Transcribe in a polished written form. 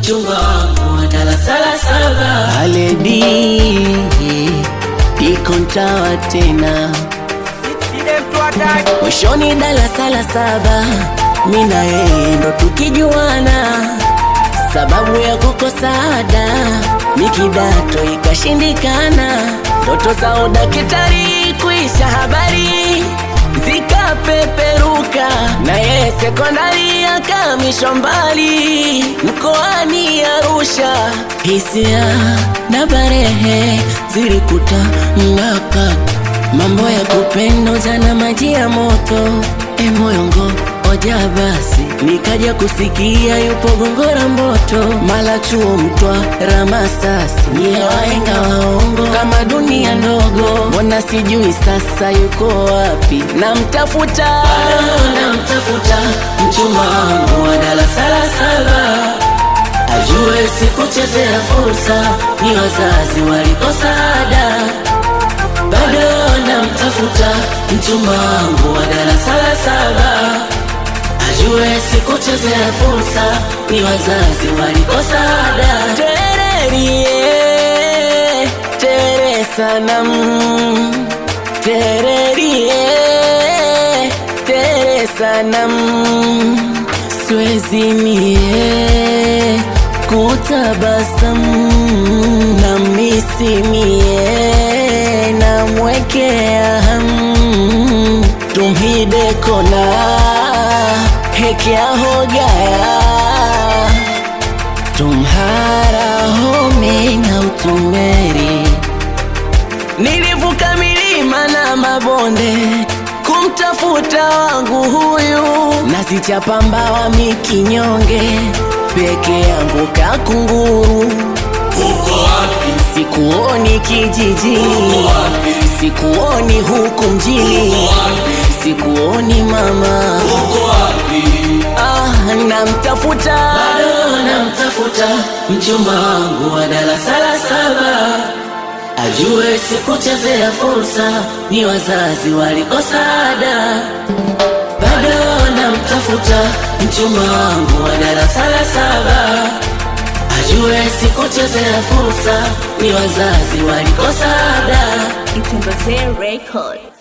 mchumba wangu wa darasa la 7. Aledi iko ntawa tena mwishoni darasa la 7. Mina yeye ndo tukijuana, sababu ya kukosa ada ni kidato ikashindikana. Ndoto za udakitari kuisha, habari zikapeperuka, na yeye sekondari akamishwa mbali mkoani Arusha. Hisia na barehe zilikuta mngaka, mambo ya kupenda ujana maji ya moto. Moyongo oja basi, nikaja kusikia yupo Gongora Mboto, mala chuo Mtwara Masasi. Nye wahenga waongo kama dunia ndogo, mbona sijui sasa yuko wapi? Namtafuta, Namtafuta mchumba wangu wa darasa la 7, ajue sikuchezea fursa, ni wazazi walikosa ada. Bado namtafuta mchumba wangu wa darasa la 7, ajue sikuchezea fursa, ni wazazi walikosa ada. tererie tere sanam, tererie tere sanam, siwezi mie kutabasamu na misimie na mwekea hamu, tumhide kona hekea hogaya, tumhara home na utumeri. Nilivuka milima na mabonde kumtafuta wangu huyu, nasichapa mbawa mikinyonge peke yangu kakunguru. Uko wapi? Sikuoni kijijini, sikuoni huku mjini, sikuoni mama. Uko wapi? Namtafuta, bado namtafuta mchumba wangu wa darasa la 7, ajue sikuchezea fursa, ni wazazi walikosa ada. Bado namtafuta mchumba wangu wa darasa la 7, ajue sikuchezea fursa, ni wazazi walikosa ada. It's Record.